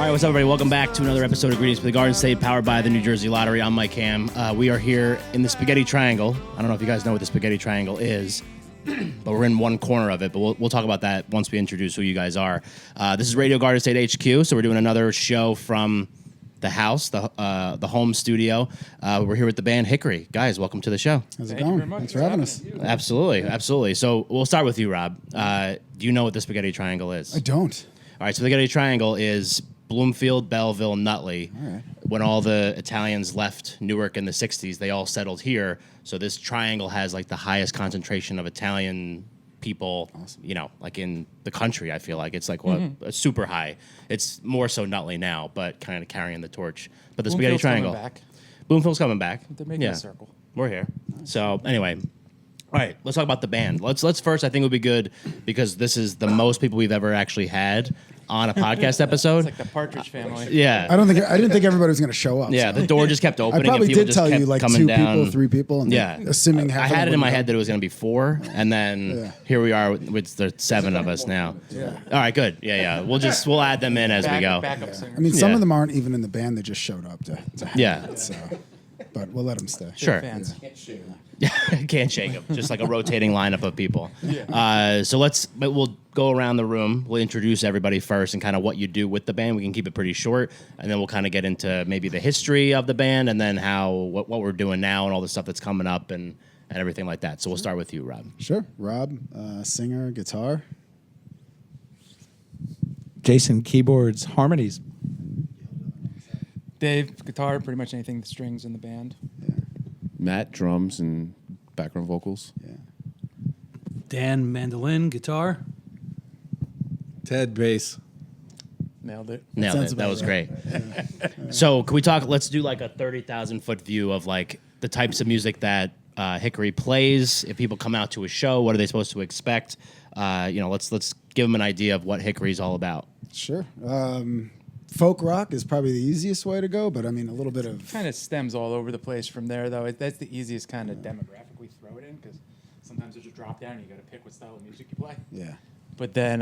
All right, what's up, everybody? Welcome back to another episode of Greetings for the Garden State, powered by the New Jersey Lottery. I'm Mike Ham. We are here in the Spaghetti Triangle. I don't know if you guys know what the Spaghetti Triangle is, but we're in one corner of it. But we'll talk about that once we introduce who you guys are. This is Radio Garden State HQ, so we're doing another show from the house, the home studio. We're here with the band Hickory. Guys, welcome to the show. How's it going? Thanks for having us. Absolutely. So we'll start with you, Rob. Do you know what the Spaghetti Triangle is? I don't. All right, so the Spaghetti Triangle is Bloomfield, Belleville, Nutley. All right. When all the Italians left Newark in the 60s, they all settled here. So this triangle has like the highest concentration of Italian people, Awesome. you know, like in the country. I feel like it's like super high. It's more so Nutley now, but kind of carrying the torch. But the Spaghetti Triangle. Bloomfield's coming back. They're making a circle. We're here. So anyway, all right, let's talk about the band. Let's first, I think it would be good because this is the most people we've ever actually had on a podcast episode. It's like the Partridge Family. Yeah. I didn't think everybody was going to show up. Yeah, so. the door just kept opening. I probably and people did just tell kept you like coming 2 down. people, 3 people. And Yeah. assuming half I of them had it in my wouldn't head that it was going to be 4, and then here we are with the 7 of us now. Yeah. All right, good. Yeah. We'll add them in as we go. Backup singer. I mean, some Yeah. of them aren't even in the band. They just showed up to hang Yeah. out, so. But we'll let them stay. Sure. Fans. Can't shake them. Just like a rotating lineup of people. Yeah. So we'll go around the room. We'll introduce everybody first and kind of what you do with the band. We can keep it pretty short, and then we'll kind of get into maybe the history of the band, and then what we're doing now and all the stuff that's coming up and everything like that. So we'll start with you, Rob. Sure. Rob, singer, guitar. Jason, keyboards, harmonies. Dave, guitar, pretty much anything with strings in the band. Matt, drums and background vocals. Yeah. Dan, mandolin, guitar. Ted, bass. Nailed it. Nailed sounds it. That about was right. great. So can we talk? Let's do like a 30,000-foot view of like the types of music that Hickory plays. If people come out to a show, what are they supposed to expect? Let's give them an idea of what Hickory's all about. Sure. Folk rock is probably the easiest way to go, but I mean, a little bit of... Kind of stems all over the place from there, though. That's the easiest kind of demographic we throw it in, because sometimes there's a drop down and you got to pick what style of music you play. Yeah. But then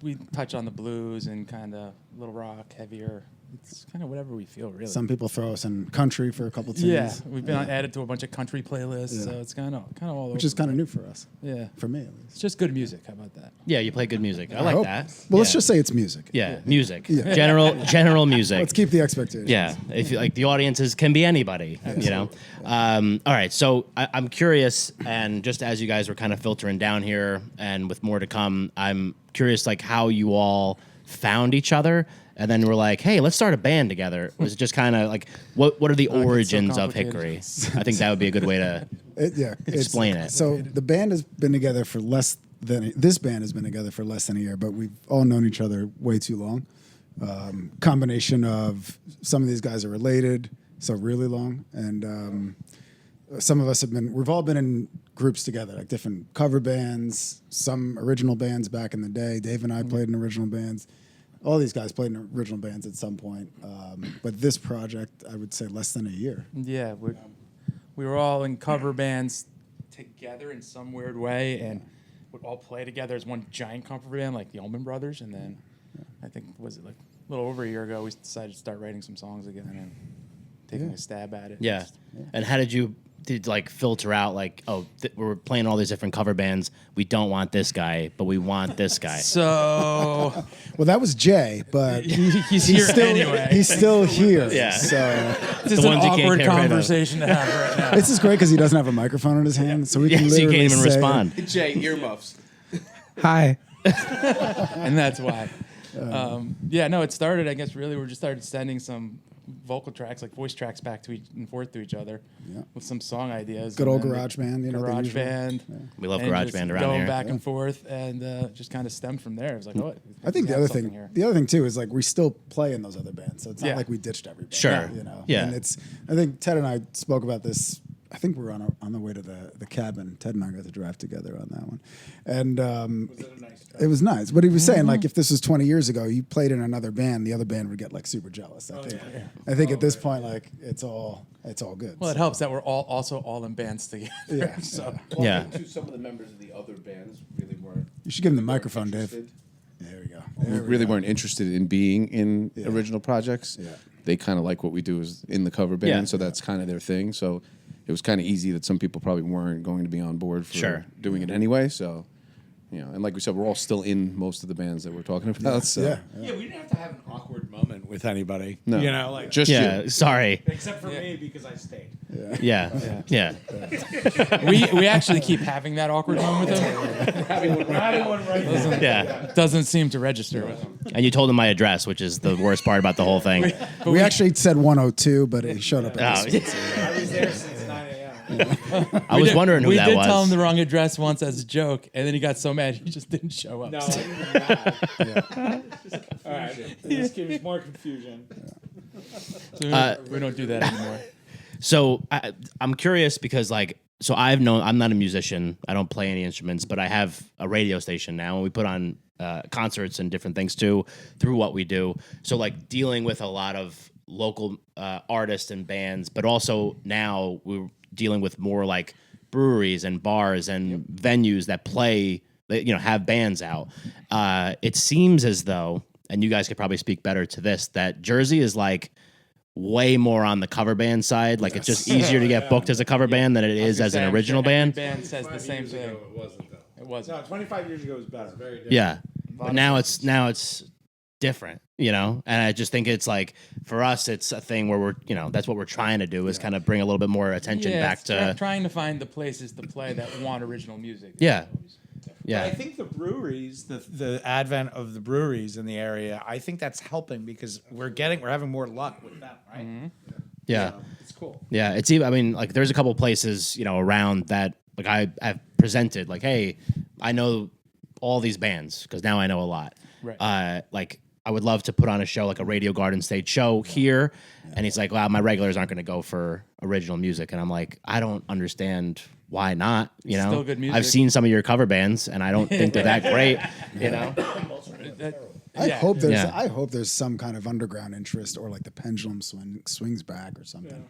we touch on the blues and kind of little rock, heavier. It's kind of whatever we feel, really. Some people throw us in country for a couple tunes. Yeah, we've been added to a bunch of country playlists, so it's kind of all over. Which is kind of new for us. Yeah. For me, at It's least. just good music. How about that? Yeah, you play good music. I like hope. that. Well, let's Yeah. just say it's music. Yeah, music. Yeah. General music. Let's keep the expectations. Yeah, if you, like the audiences can be anybody, you know. All right, so I'm curious, and just as you guys were kind of filtering down here, and with more to come, I'm curious like how you all found each other, and then we're like, hey, let's start a band together. Was it just kind of like what are the so origins of complicated. Hickory? I think that would be a good way to explain it. So the band has been together for this band has been together for less than a year, but we've all known each other way too long. Combination of some of these guys are related, so really long, and some of us we've all been in groups together, like different cover bands, some original bands back in the day. Dave and I played in original bands. All these guys played in original bands at some point. But this project, I would say less than a year. Yeah, we were all in cover bands together in some weird way, and would all play together as one giant cover band, like the Allman Brothers. And then I think, was it like a little over a year ago, we decided to start writing some songs again and taking a stab at it. Yeah. And how did you like filter out like, we're playing all these different cover bands. We don't want this guy, but we want this guy. So Well, that was Jay, but he's here still, anyway. He's still here. Yeah. So This is the an ones you can't awkward get rid of. conversation to have right now. this is great because he doesn't have a microphone in his hand, so we Yeah, can so you literally can't even say, respond. Jay, earmuffs. Hi. And that's why. It started, I guess, really, we just started sending some vocal tracks, like voice tracks back and forth to each other with some song ideas. Good and old then GarageBand, you know. the usual. GarageBand. We love and GarageBand just around going here. back and forth, and just kind of stemmed from there. It was like, I think we the have other something here. thing too is like we still play in those other bands, so it's not Yeah. like we ditched everybody. Sure. You know. Yeah. And I think Ted and I spoke about this. I think we were on the way to the cabin. Ted and I got to drive together on that one, and it was nice. But he was saying like if this was 20 years ago, you played in another band, the other band would get like super jealous. I think at this point like it's all good. Well, it helps that we're also all in bands together. Yeah. So Yeah. Some of the members of the other bands really weren't. You should give him the microphone, Dave. interested. There we go. who really weren't interested in being in original projects. Yeah. They kind of like what we do is in the cover band, Yeah. so that's kind of their thing. So it was kind of easy that some people probably weren't going to be on board for doing it anyway. So, and like we said, we're all still in most of the bands that we're talking about. So. Yeah, we didn't have to have an awkward moment with anybody. No. You know, like Just you. Sorry. except for me because I stayed. Yeah. We actually keep having that awkward moment with him. Having one right now. Yeah. Doesn't seem to register with him. And you told him my address, which is the worst part about the whole thing. We actually said 102, but he showed up at Oh, this I was there since 9 a.m. I was wondering who we that did was. tell him the wrong address once as a joke, and then he got so mad he just didn't show up. No, I didn't mad. All right, this gives more confusion. So we don't do that anymore. So I'm curious because I'm not a musician. I don't play any instruments, but I have a radio station now, and we put on concerts and different things too through what we do. So dealing with a lot of local artists and bands, but also now we're dealing with more breweries and bars and venues that play, have bands out. It seems as though, and you guys could probably speak better to this, that Jersey is way more on the cover band side. It's just easier to get booked as a cover band than it is as an original band. Band says the same thing. It wasn't, though. It wasn't. No, 25 years ago was better. Very different. Yeah. But now it's different, and I just think it's for us, it's a thing where we're, that's what we're trying to do is kind of bring a little bit more attention back it's to. trying to find the places to play that want original music. Yeah. But Yeah. I think the breweries, the advent of the breweries in the area, I think that's helping because we're having more luck with them, right? Mm-hmm. Yeah. It's cool. Yeah. It's even, I mean, there's a couple places, Around that, I've presented, hey, I know all these bands because now I know a lot. Right. I would love to put on a show, a Radio Garden State show here. And he's like, well, my regulars aren't going to go for original music. And I'm like, I don't understand why not, Still good music. I've seen some of your cover bands and I don't think they're that great, I hope there's some kind of underground interest or the pendulum swings back or something,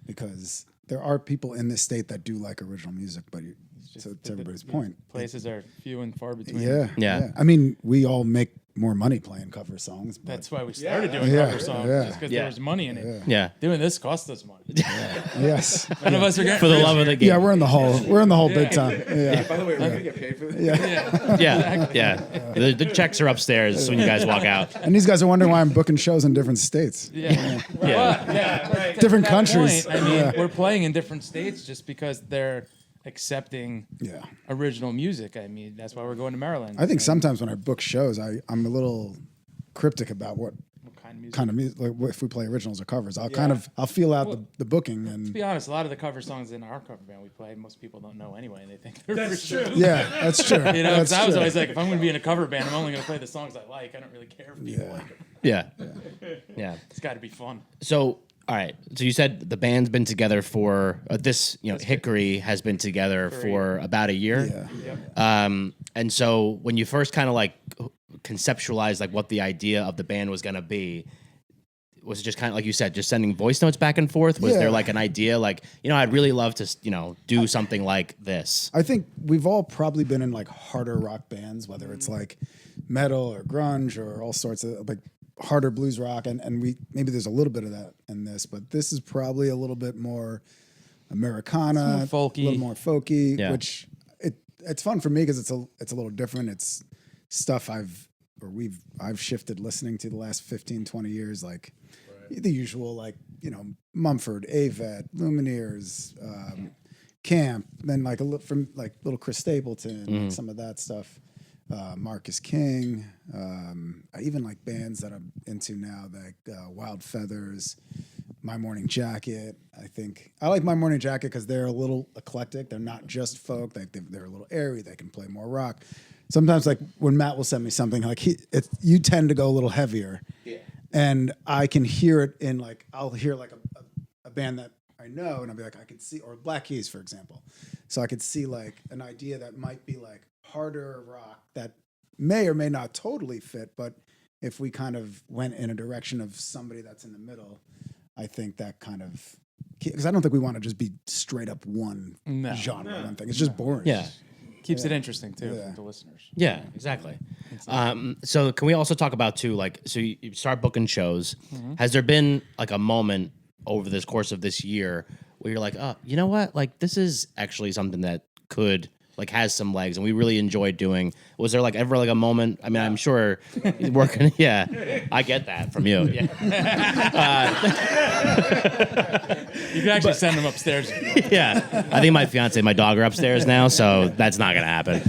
because there are people in this state that do like original music, but to everybody's point, Places are few and far between. Yeah. I mean, we all make more money playing cover songs. But That's why we started doing Yeah. cover songs, Yeah. just because Yeah. there was money in it. Yeah. Doing this cost us money. yes, None of us are getting For the love of the game. yeah, we're in the hole. We're in the hole big time. Yeah. By the way, we're going to get paid for this. Yeah. The checks are upstairs when you guys walk out. And these guys are wondering why I'm booking shows in different states, Yeah. Yeah. different That countries. point, I mean, we're playing in different states just because they're accepting Yeah. original music. I mean, that's why we're going to Maryland. I think sometimes when I book shows, I'm a little cryptic about what What kind of music, if we play originals or covers. I'll feel out the booking To and be honest, a lot of the cover songs in our cover band we play, most people don't know anyway. They think they're original. yeah, that's true. You know, That's because I was true. always like, if I'm going to be in a cover band, I'm only going to play the songs I like. I don't really care if people like them. Yeah. It's got to be fun. So, all right. So you said the band's been together for Hickory has been together for about a year. And so when you first kind of conceptualized what the idea of the band was going to be, was it just kind of like you said, just sending voice notes back and forth? Was there an idea I'd really love to do something like this? I think we've all probably been in harder rock bands, whether it's metal or grunge or all sorts of harder blues rock, and we maybe there's a little bit of that in this, but this is probably a little bit more Americana, It's more folky. a little more folky, Yeah. which it's fun for me because it's a little different. It's stuff I've shifted listening to the last 15, 20 years, the usual Mumford, Avett, Lumineers, Camp, then from little Chris Stapleton, some of that stuff. Marcus King, I even like bands that I'm into now, Wild Feathers, My Morning Jacket. I think I like My Morning Jacket because they're a little eclectic. They're not just folk. They're a little airy. They can play more rock. Sometimes, when Matt will send me something, you tend to go a little heavier, and I can hear it in I'll hear a band that I know, and I'll be I could see, or Black Keys, for example. So I could see an idea that might be harder rock that may or may not totally fit, but if we kind of went in a direction of somebody that's in the middle, I think that kind of, because I don't think we want to just be straight up one genre, one thing. It's just boring. Yeah. keeps it interesting too Yeah. for the listeners. Yeah, exactly. So can we also talk about too, like, so you start booking shows. Has there been like a moment over this course of this year where you're like, oh, you know what? Like, this is actually something that could like has some legs and we really enjoyed doing. Was there like ever like a moment? I mean, I'm sure working. Yeah, I get that from you. Yeah. You can actually send them upstairs. Yeah, I think my fiance and my dog are upstairs now, so that's not gonna happen.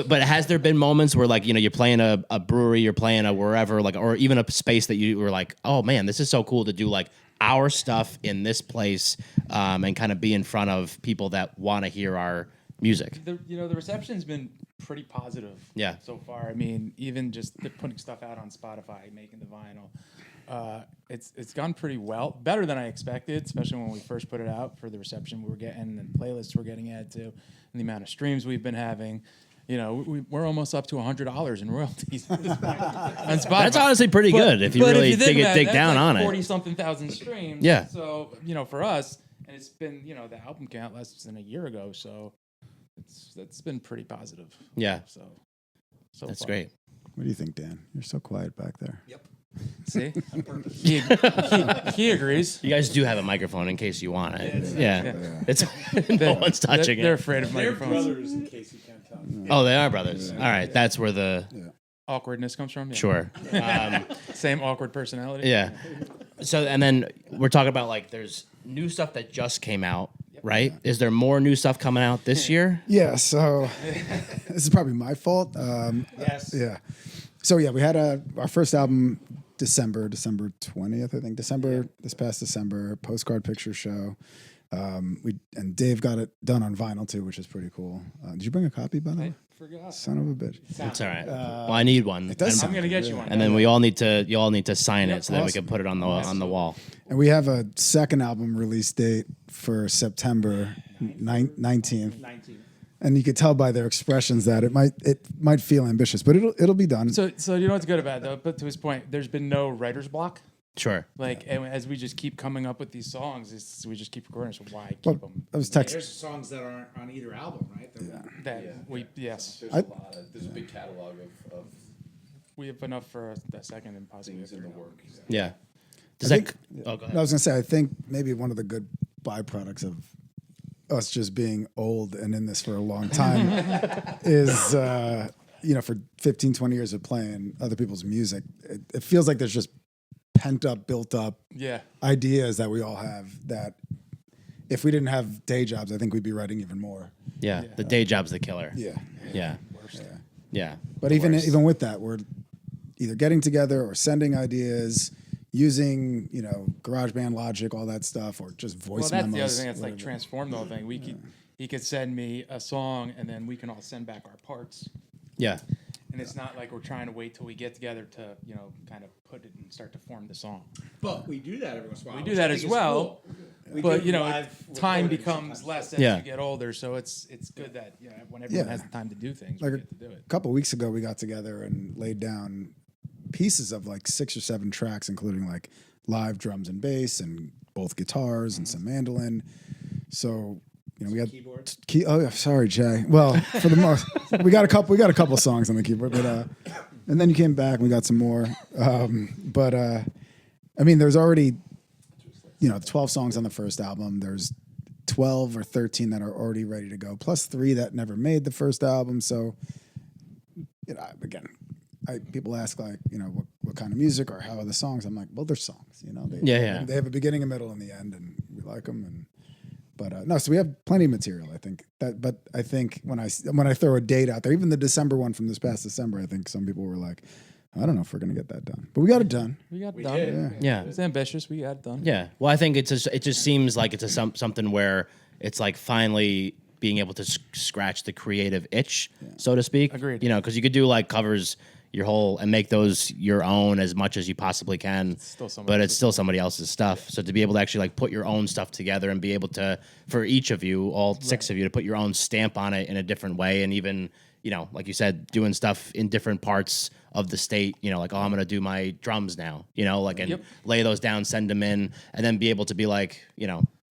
But has there been moments where like you're playing a brewery, you're playing a wherever, like, or even a space that you were like, oh man, this is so cool to do like our stuff in this place, and kind of be in front of people that want to hear our music. The reception's been pretty positive. Yeah. So far, I mean, even just putting stuff out on Spotify, making the vinyl, it's gone pretty well, better than I expected, especially when we first put it out for the reception we were getting and playlists we're getting added to, and the amount of streams we've been having. We're almost up to $100 in royalties at this point on Spotify. That's honestly pretty good if you really dig down on it. 40-something thousand streams. Yeah. So for us, and it's been the album count less than a year ago, so that's been pretty positive. Yeah. So That's far. great. What do you think, Dan? You're so quiet back there. Yep. See, he agrees. You guys do have a microphone in case you want it. Yeah. It's no one's touching They're it. afraid of microphones. brothers, in case you can't tell. Oh, they are brothers. All right, that's where the Awkwardness comes from. Yeah. sure. Same awkward personality. Yeah. So and then we're talking about like there's new stuff that just came out, right? Is there more new stuff coming out this year? Yeah, so this is probably my fault. Yes. Yeah. So yeah, we had our first album December 20th, I think. This past December, postcard picture show. And Dave got it done on vinyl too, which is pretty cool. Did you bring a copy, by the way? Forgot. Son of a bitch. It's all right. Well, I need one. does And- sound I'm gonna get you one. and then you all need to sign it so that we awesome. can put it on the wall. And we have a second album release date for September 19th. And you could tell by their expressions that it might feel ambitious, but it'll be done. So you know what's good about it though? But to his point, there's been no writer's block. Sure. Like, and as we just keep coming up with these songs, we just keep recording. So why Well, keep them? I was texting. There's songs that aren't on either album, right? Yes, There's there's a big catalog of we have enough for a second and possibly things in the work. Yeah. Does I that? think- Oh, go ahead. I was gonna say, I think maybe one of the good byproducts of us just being old and in this for a long time is, for 15, 20 years of playing other people's music, it feels like there's just pent up, built up Yeah. ideas that we all have that if we didn't have day jobs, I think we'd be writing even more. Yeah. The day job's the killer. Yeah. Yeah. Yeah. But even with that, we're either getting together or sending ideas, using GarageBand, Logic, all that stuff, or just voice Well, that's memos. the other thing that's like whatever. transformed the whole thing. He could send me a song, and then we can all send back our parts. Yeah. And it's not like we're trying to wait till we get together to kind of put it and start to form the song. But we do that every once in a while. We do which that I as think is well. cool. We But do time live recordings becomes sometimes. less as Yeah. you get older, so it's good that when everyone Yeah. has the time to do things, Like we get to do it. A couple of weeks ago, we got together and laid down pieces of like 6 or 7 tracks, including like live drums and bass and both guitars and some mandolin. So we had Keyboard. oh yeah, sorry Jay. Well, for the most, we got a couple songs on the keyboard, but and then you came back and we got some more. I mean, there's already 12 songs on the first album. There's 12 or 13 that are already ready to go, plus 3 that never made the first album. So, again, people ask like, what kind of music or how are the songs? I'm like, well, they're songs, They have a beginning, a middle, and the end, and we like them. But no, so we have plenty of material. I think that, but I think when I throw a date out there, even the December one from this past December, I think some people were like, I don't know if we're gonna get that done, but we got it done. We got it We done. did. Yeah. It's ambitious. We got it done. Yeah. Well, I think it just seems like it's something where it's like finally being able to scratch the creative itch, so to speak. Agreed. Because you could do like covers and make those your own as much as you possibly can. But it's still somebody else's stuff. So to be able to actually like put your own stuff together and be able to, for each of you, all 6 of you, to put your own stamp on it in a different way, and even like you said, doing stuff in different parts of the state, like, I'm going to do my drums now, and lay those down, send them in, and then be able to be like,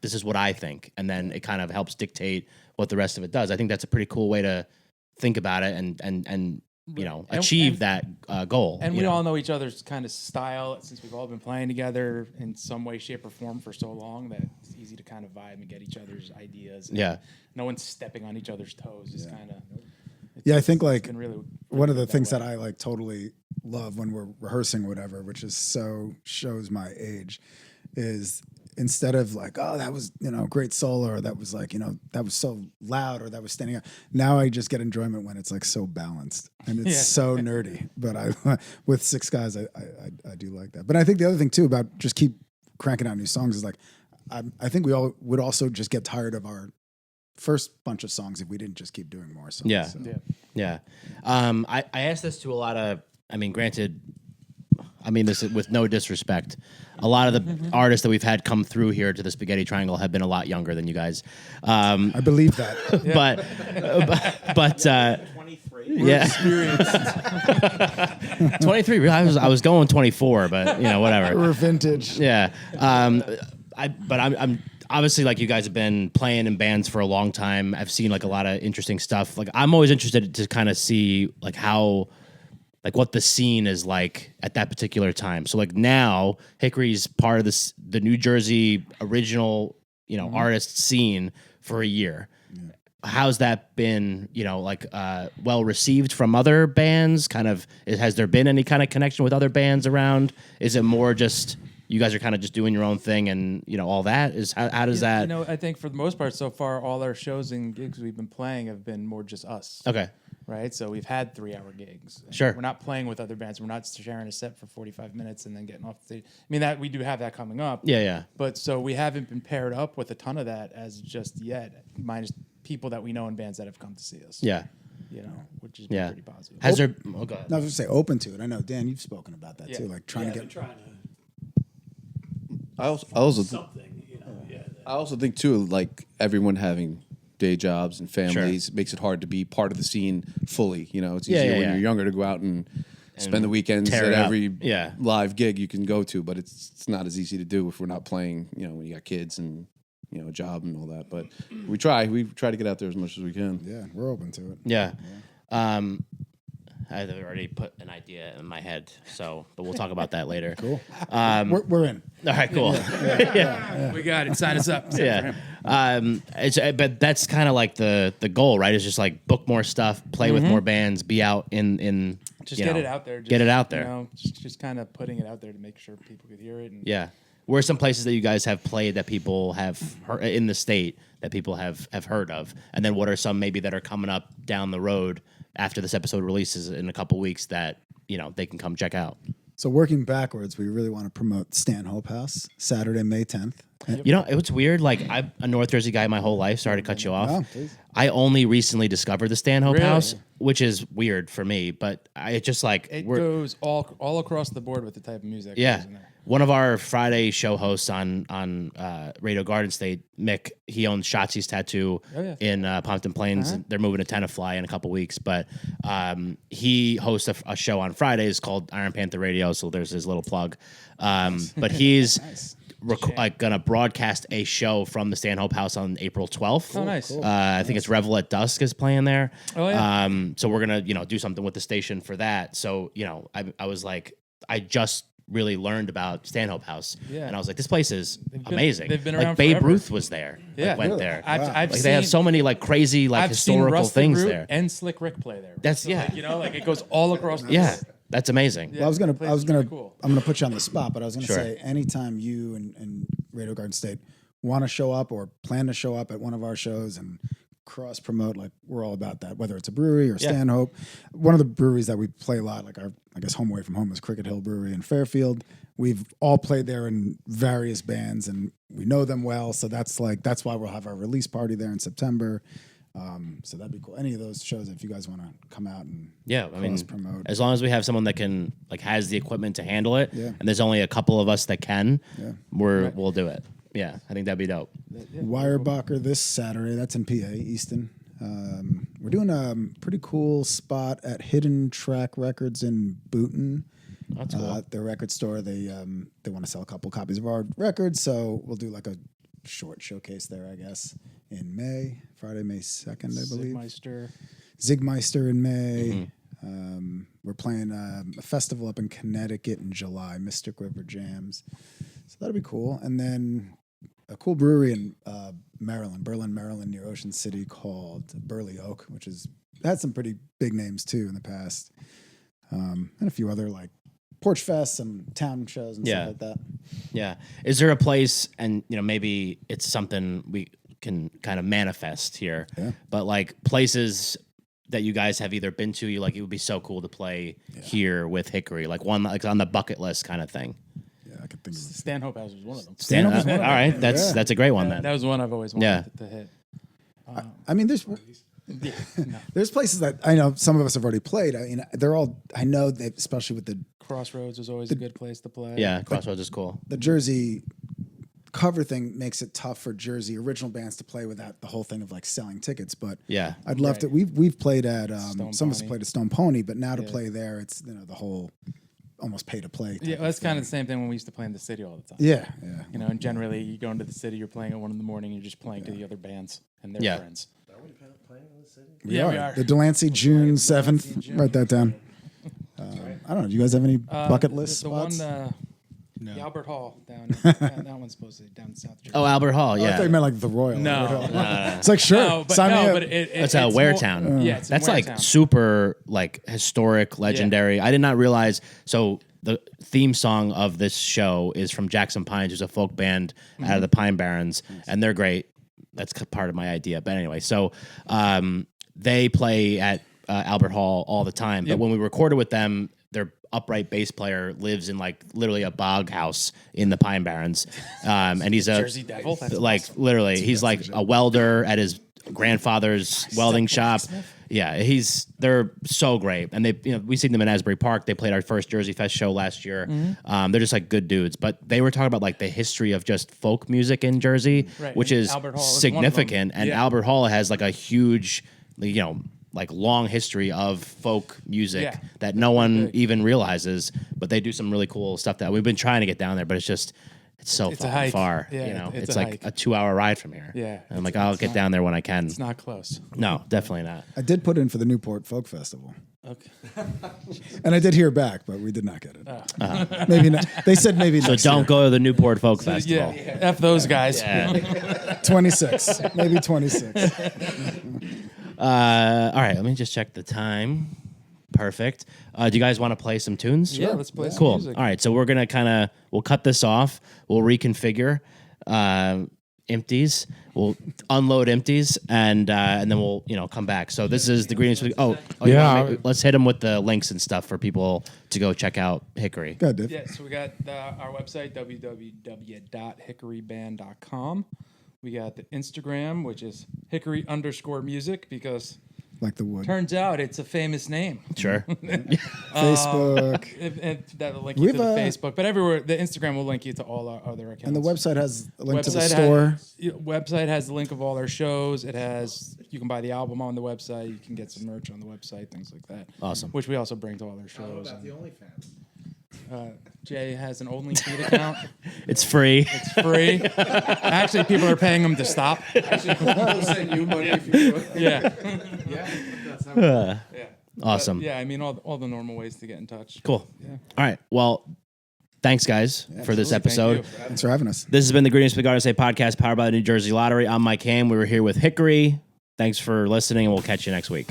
this is what I think, and then it kind of helps dictate what the rest of it does. I think that's a pretty cool way to think about it and achieve that goal. And we all know each other's kind of style since we've all been playing together in some way, shape, or form for so long that it's easy to kind of vibe and get each other's ideas. Yeah. No one's stepping on each other's toes. It's kind of. Yeah, I think like really one of the that things way. that I like totally love when we're rehearsing whatever, which is so shows my age, is instead of like, oh, that was, great solo, or that was like, that was so loud, or that was standing out. Now I just get enjoyment when it's like so balanced and it's so nerdy. But with six guys, I do like that. But I think the other thing too about just keep cranking out new songs is like, I think we all would also just get tired of our first bunch of songs if we didn't just keep doing more songs. Yeah. So. Yeah. I asked this to a lot of, granted, this is with no disrespect. A lot of the artists that we've had come through here to the Spaghetti Triangle have been a lot younger than you guys. I believe that. But 23. Yeah. 23. I was going 24, but whatever. We're vintage. Yeah. I'm obviously, like, you guys have been playing in bands for a long time. I've seen like a lot of interesting stuff. Like, I'm always interested to kind of see like how, like, what the scene is like at that particular time. So like now Hickory's part of the New Jersey original, artist scene for a year. Yeah. How's that been, well received from other bands? Kind of, has there been any kind of connection with other bands around? Is it more just you guys are kind of just doing your own thing and, all that? How does that? I think for the most part so far, all our shows and gigs we've been playing have been more just us. Okay. Right? So we've had 3-hour gigs. Sure. We're not playing with other bands. We're not sharing a set for 45 minutes and then getting off the stage. That we do have that coming up. Yeah. But so we haven't been paired up with a ton of that as just yet, minus people that we know in bands that have come to see us. Yeah. Which has been pretty positive. Has there? Oh, go ahead. No, I was going to say open to it. I know, Dan, you've spoken about that too, like trying to get. I also Something, I also think too, like everyone having day jobs and families makes it hard to be part of the scene fully. It's easier when you're younger to go out and spend the weekends tear at it up. every Yeah. live gig you can go to, but it's not as easy to do if we're not playing, when you got kids and a job and all that. But we try to get out there as much as we can. Yeah, we're open to it. Yeah. I've already put an idea in my head, but we'll talk about that later. Cool. We're in. All right, cool. We got it. Sign us up. Yeah. But that's kind of like the goal, right? Is just like book more stuff, play with more bands, be out in Just get it out there. Get it out there. Just kind of putting it out there to make sure people could hear it. And Yeah. Where are some places that you guys have played that people have heard in the state that people have heard of? And then what are some maybe that are coming up down the road after this episode releases in a couple weeks that, they can come check out? So working backwards, we really want to promote Stanhope House, Saturday, May 10th. It was weird. Like, I'm a North Jersey guy my whole life. Sorry to cut you off. No, please. I only recently discovered the Stanhope Really? House, which is weird for me. But it just like it goes all across the board with the type of music. that yeah. goes in there. One of our Friday show hosts on Radio Garden State, Mick, he owns Shotzi's Tattoo in Pompton Plains. They're moving to Tenafly in a couple weeks, but he hosts a show on Fridays called Iron Panther Radio, so there's his little plug. But he's gonna broadcast a show from the Stanhope House on April 12th. Oh, nice. Cool. I think it's Revel at Dusk is playing there. Oh, yeah. So we're gonna do something with the station for that. So I was like, I just really learned about Stanhope House, and I was like, this place is amazing. They've been like around Babe forever. Ruth was there. Yeah. Went Really? there. I've Like, they have so many like crazy like I've seen historical Rusted things Root there. and Slick Rick play there. That's So, yeah. like, it goes all across. Yeah, that's amazing. Well, I was gonna, place is really cool. I'm gonna put you on the spot, but I was gonna Sure. say, anytime you and Radio Garden State want to show up or plan to show up at one of our shows and cross promote, like we're all about that. Whether it's a brewery or Stanhope, one of the breweries that we play a lot, like our home away from home is Cricket Hill Brewery in Fairfield. We've all played there in various bands and we know them well, so that's why we'll have our release party there in September. So that'd be cool. Any of those shows, if you guys want to come out and promote, as long as we have someone that can has the equipment to handle it, Yeah. and there's only a couple of us that can, Yeah. we'll do it. Yeah, I think that'd be dope. Weyerbacher this Saturday. That's in PA, Easton. We're doing a pretty cool spot at Hidden Track Records in Boonton. That's cool. Their record store. They want to sell a couple copies of our records, so we'll do like a short showcase there, I guess, in May, Friday, May 2nd, I believe. Zigmeister. Zigmeister in May. We're playing a festival up in Connecticut in July, Mystic River Jams. So that'll be cool. And then a cool brewery in Maryland, Berlin, Maryland, near Ocean City called Burley Oak, which had some pretty big names too in the past. And a few other like Porch Fests and town shows and stuff like that. Yeah. Is there a place, and maybe it's something we can kind of manifest here, but like places that you guys have either been to, you like, it would be so cool to play here with Hickory, like one like on the bucket list kind of thing. Yeah, I could think of Stanhope House was one of them. Stanhope is one of them. All right, that's a great one then. That was one I've always wanted to hit. I mean, there's places that I know some of us have already played. I mean, I know that, especially with the Crossroads was always a good place to play. Yeah, Crossroads is cool. The Jersey cover thing makes it tough for Jersey original bands to play without the whole thing of like selling tickets. But yeah, I'd love to. We've played at some of us Pony. played at Stone Pony, but now to play there, it's the whole almost pay to play. Yeah, that's kind of the same thing when we used to play in the city all the time. Yeah. And generally you go into the city, you're playing at 1 a.m, and you're just playing to the other bands and their friends. Are we playing in the city? We we are. are. The Delancey, June 7th. Write that down. I don't know. Do you guys have any bucket list The spots? one, the Albert Hall down. that one's supposed to be down in South Jersey. Oh, Albert Hall, I thought you yeah. meant like the Royal. No. Albert Hall. It's like, sure. Sign me up. That's a Waretown. Yeah, it's in That's like Waretown. super like historic, legendary. I did not realize. So the theme song of this show is from Jackson Pines, who's a folk band out of the Pine Barrens, and they're great. That's part of my idea. But anyway, so they play at Albert Hall all the time. But when we recorded with them, their upright bass player lives in like literally a bog house in the Pine Barrens, and he's a Jersey Devil. That's like awesome. literally he's like a welder at his grandfather's welding shop. Yeah, they're so great, and we seen them in Asbury Park. They played our first Jersey Fest show last year. They're just like good dudes, but they were talking about like the history of just folk music in Jersey, Right, which and is Albert Hall is one of them. significant. And Yeah. Albert Hall has like a huge, like long history of folk music that no one even realizes. But they do some really cool stuff that we've been trying to get down there, but it's so a fucking hike. far. Yeah, It's it's a like hike. a 2-hour ride from here. Yeah, and I'm like, I'll get down there when I can. It's not close. No, definitely not. I did put in for the Newport Folk Festival. Okay. And I did hear back, but we did not get it. Maybe not. They said maybe So next don't year. go to the Newport Folk Festival. Yeah, F those guys. 26. Maybe 26. All right, let me just check the time. Perfect. Do you guys want to play some tunes? Yeah, let's play some Cool. music. All right, so we're gonna we'll cut this off. We'll reconfigure empties. We'll unload empties, and then we'll come back. So this is the greetings. Let's hit them with the links and stuff for people to go check out Hickory. Go ahead, Dave. Yeah, so we got our website, www.hickoryband.com. We got the Instagram, which is Hickory_music, because Like the wood. turns out it's a famous name. Sure. Facebook. And that'll link you to the Facebook, but everywhere, the Instagram will link you to all our other accounts. And the website has a link to the Website store. Website has the link of all our shows. You can buy the album on the website. You can get some merch on the website, things like that. Awesome. Which we also bring to all our shows. About the OnlyFans. Jay has an OnlyFeed account. It's free. It's free. Actually, people are paying him to stop. We'll send you money if you do it. Yeah. Yeah. That's how Yeah. Awesome. But, yeah, I mean, all the normal ways to get in touch. Cool. Yeah. All right. Well, thanks guys for this Absolutely. episode. Thank you. Thanks for having us. This has been the Greetings to the Garden State podcast powered by the New Jersey Lottery. I'm Mike Ham. We were here with Hickory. Thanks for listening, and we'll catch you next week.